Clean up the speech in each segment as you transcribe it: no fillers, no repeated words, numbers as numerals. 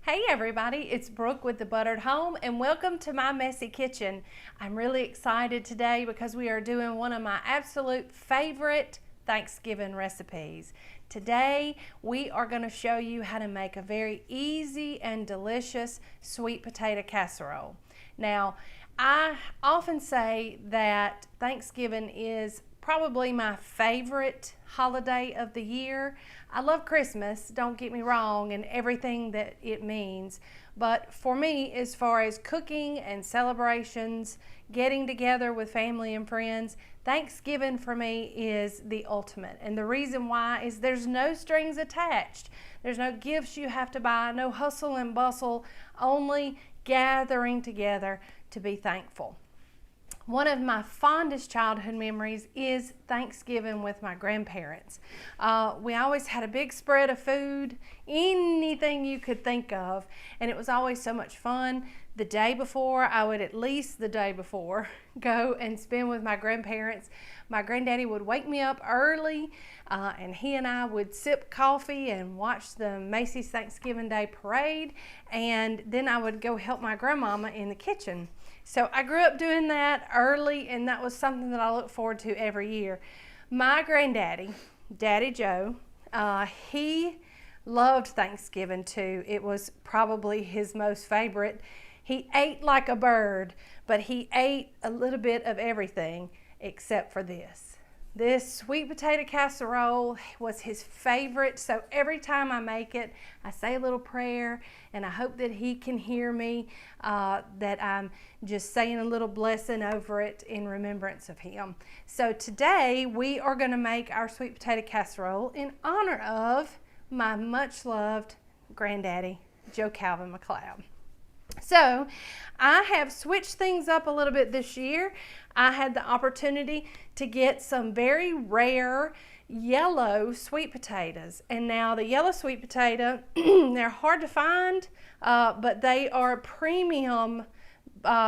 Hey everybody, it's Brooke with The Buttered Home and welcome to my messy kitchen. I'm really excited today because we are doing one of my absolute favorite Thanksgiving recipes. Today we are going to show you how to make a very easy and delicious sweet potato casserole. Now, I often say that Thanksgiving is probably my favorite holiday of the year. I love Christmas, don't get me wrong, and everything that it means. But for me, as far as cooking and celebrations, getting together with family and friends, Thanksgiving for me is the ultimate. And the reason why is there's no strings attached. There's no gifts you have to buy, no hustle and bustle, only gathering together to be thankful. One of my fondest childhood memories is Thanksgiving with my grandparents. We always had a big spread of food, anything you could think of, and it was always so much fun. The day before, I would at least the day before go and spend with my grandparents. My granddaddy would wake me up early, and he and I would sip coffee and watch the Macy's Thanksgiving Day Parade, and then I would go help my grandmama in the kitchen. So I grew up doing that early, and that was something that I look forward to every year. My granddaddy, Daddy Joe, he loved Thanksgiving too. It was probably his most favorite. He ate like a bird, but he ate a little bit of everything except for this. This sweet potato casserole was his favorite, so every time I make it, I say a little prayer, and I hope that he can hear me, that I'm just saying a little blessing over it in remembrance of him. So today, we are going to make our sweet potato casserole in honor of my much-loved granddaddy, Joe Calvin McLeod. So I have switched things up a little bit this year. I had the opportunity to get some very rare yellow sweet potatoes. And now the yellow sweet potato, they're hard to find, but they are a premium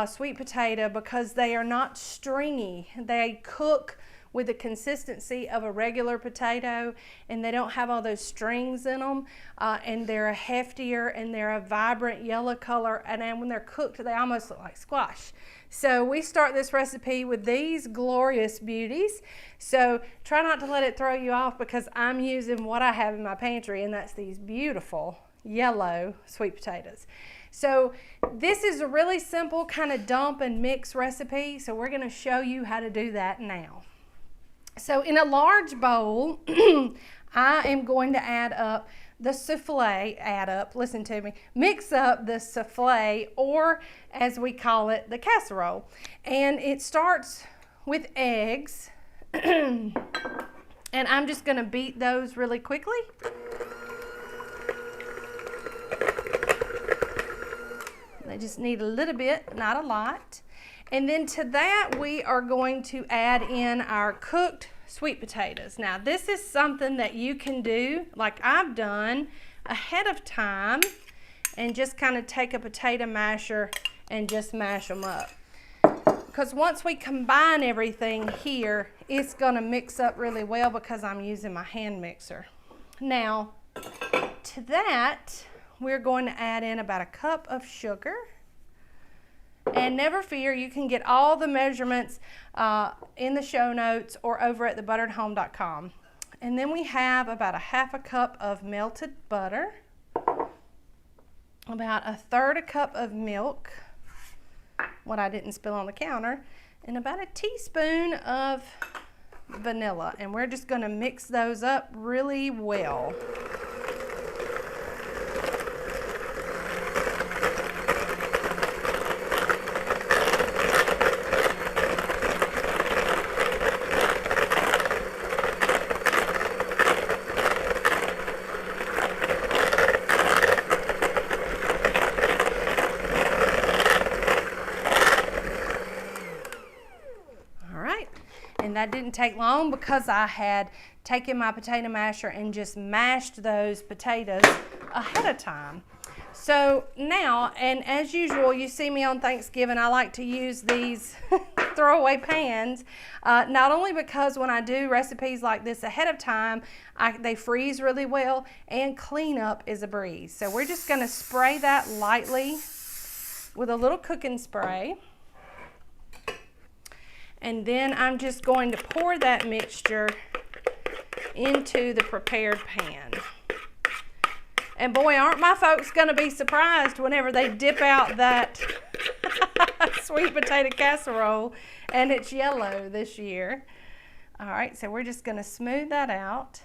sweet potato because they are not stringy. They cook with the consistency of a regular potato, and they don't have all those strings in them, and they're a heftier and they're a vibrant yellow color, and then when they're cooked they almost look like squash. So we start this recipe with these glorious beauties. So try not to let it throw you off because I'm using what I have in my pantry, and that's these beautiful yellow sweet potatoes. So this is a really simple kind of dump and mix recipe, so we're going to show you how to do that now. So in a large bowl, I am going to add up the souffle, listen to me, mix up the souffle, or as we call it, the casserole. And it starts with eggs, and I'm just gonna beat those really quickly. They just need a little bit, not a lot. And then to that, we are going to add in our cooked sweet potatoes. Now, this is something that you can do, like I've done, ahead of time, and just kind of take a potato masher and just mash them up. Because once we combine everything here, it's gonna mix up really well because I'm using my hand mixer. Now, to that, we're going to add in about a cup of sugar. And never fear, you can get all the measurements in the show notes or over at thebutteredhome.com. And then we have about a half a cup of melted butter, about a third a cup of milk, what I didn't spill on the counter, and about a teaspoon of vanilla. And we're just going to mix those up really well. And that didn't take long because I had taken my potato masher and just mashed those potatoes ahead of time. So now, and as usual, you see me on Thanksgiving, I like to use these throw away pans, not only because when I do recipes like this ahead of time, they freeze really well, and cleanup is a breeze. So we're just going to spray that lightly with a little cooking spray. And then I'm just going to pour that mixture into the prepared pan. And boy, aren't my folks going to be surprised whenever they dip out that sweet potato casserole and it's yellow this year. All right, so we're just going to smooth that out.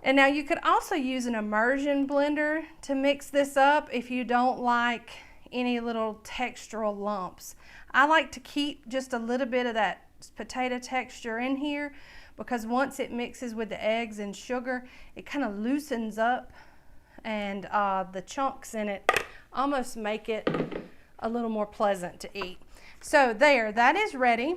And now you could also use an immersion blender to mix this up if you don't like any little textural lumps. I like to keep just a little bit of that potato texture in here because once it mixes with the eggs and sugar, it kind of loosens up, and the chunks in it almost make it a little more pleasant to eat. So there, that is ready.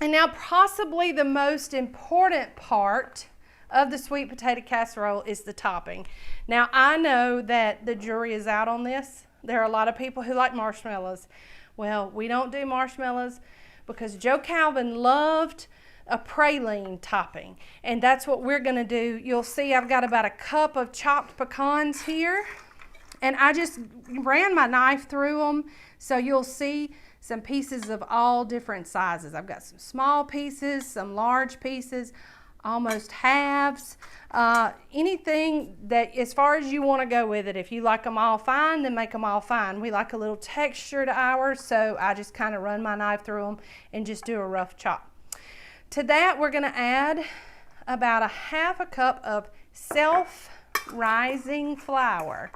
And now possibly the most important part of the sweet potato casserole is the topping. Now I know that the jury is out on this. There are a lot of people who like marshmallows. Well, we don't do marshmallows because Joe Calvin loved a praline topping, and that's what we're going to do. You'll see I've got about a cup of chopped pecans here, and I just ran my knife through them, so you'll see some pieces of all different sizes. I've got some small pieces, some large pieces, almost halves, anything that, as far as you want to go with it. If you like them all fine, then make them all fine. We like a little texture to ours, so I just kind of run my knife through them and just do a rough chop. To that, we're going to add about a half a cup of self-rising flour.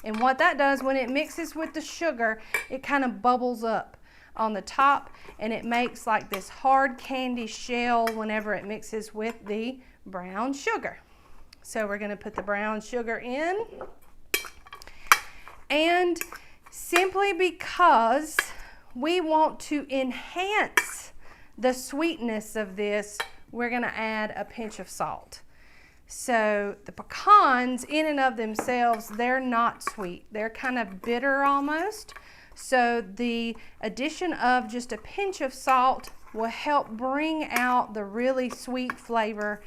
And what that does, when it mixes with the sugar, it kind of bubbles up on the top, and it makes like this hard candy shell whenever it mixes with the brown sugar. So we're going to put the brown sugar in, and simply because we want to enhance the sweetness of this, we're going to add a pinch of salt. So the pecans in and of themselves, they're not sweet. They're kind of bitter almost. So the addition of just a pinch of salt will help bring out the really sweet flavor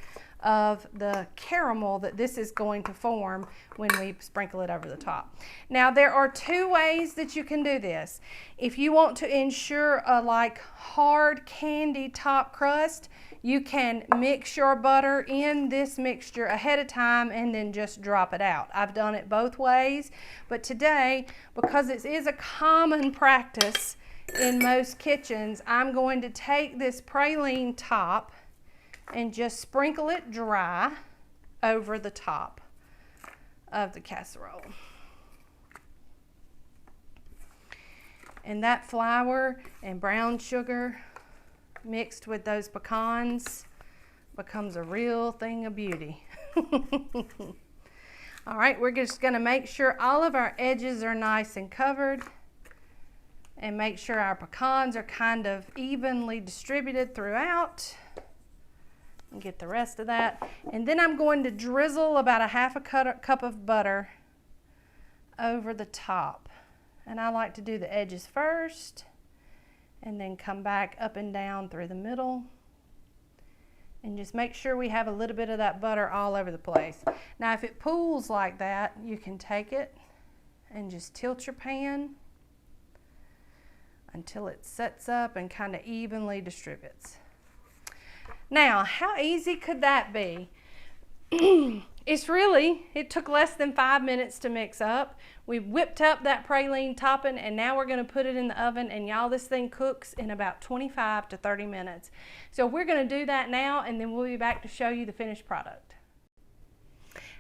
of the caramel that this is going to form when we sprinkle it over the top. Now there are two ways that you can do this. If you want to ensure a like hard candy top crust, you can mix your butter in this mixture ahead of time and then just drop it out. I've done it both ways, but today, because it is a common practice in most kitchens, I'm going to take this praline top and just sprinkle it dry over the top of the casserole. And that flour and brown sugar mixed with those pecans becomes a real thing of beauty. All right, we're just going to make sure all of our edges are nice and covered, and make sure our pecans are kind of evenly distributed throughout. And get the rest of that. And then I'm going to drizzle about a half a cup of butter over the top. And I like to do the edges first, and then come back up and down through the middle. And just make sure we have a little bit of that butter all over the place. Now if it pools like that, you can take it and just tilt your pan until it sets up and kind of evenly distributes. Now, how easy could that be? It took less than 5 minutes to mix up. We whipped up that praline topping, and now we're going to put it in the oven, and y'all, this thing cooks in about 25 to 30 minutes. So we're going to do that now, and then we'll be back to show you the finished product.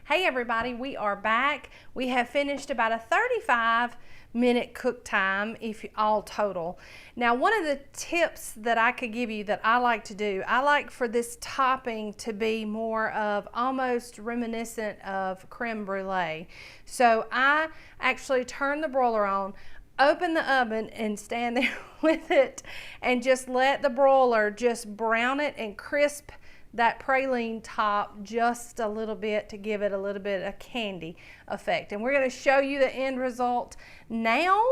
Hey everybody, we are back. We have finished about a 35-minute cook time, if all total. Now, one of the tips that I could give you that I like to do, I like for this topping to be more of almost reminiscent of creme brulee. So I actually turn the broiler on, open the oven, and stand there with it and just let the broiler just brown it and crisp that praline top just a little bit to give it a little bit of candy effect. And we're going to show you the end result now,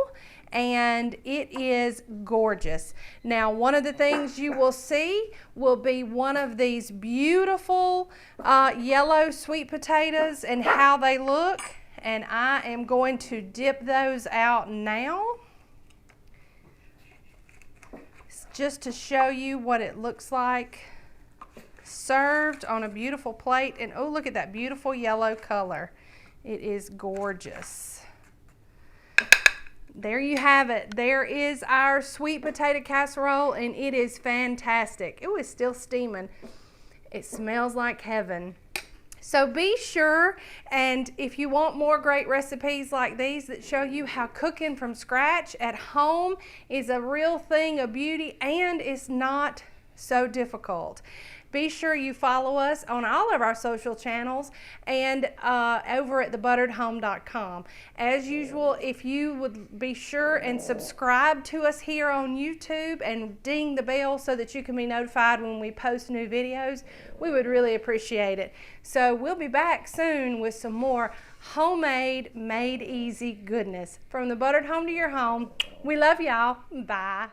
and it is gorgeous. Now, one of the things you will see will be one of these beautiful yellow sweet potatoes and how they look. And I am going to dip those out now, just to show you what it looks like served on a beautiful plate. And oh, look at that beautiful yellow color. It is gorgeous. There you have it. There is our sweet potato casserole, and it is fantastic. It was still steaming. It smells like heaven. So be sure, and if you want more great recipes like these that show you how cooking from scratch at home is a real thing of beauty and it's not so difficult, be sure you follow us on all of our social channels and over at thebutteredhome.com. As usual, if you would be sure and subscribe to us here on YouTube and ding the bell so that you can be notified when we post new videos, we would really appreciate it. So we'll be back soon with some more homemade, made easy goodness. From the buttered home to your home, we love y'all. Bye.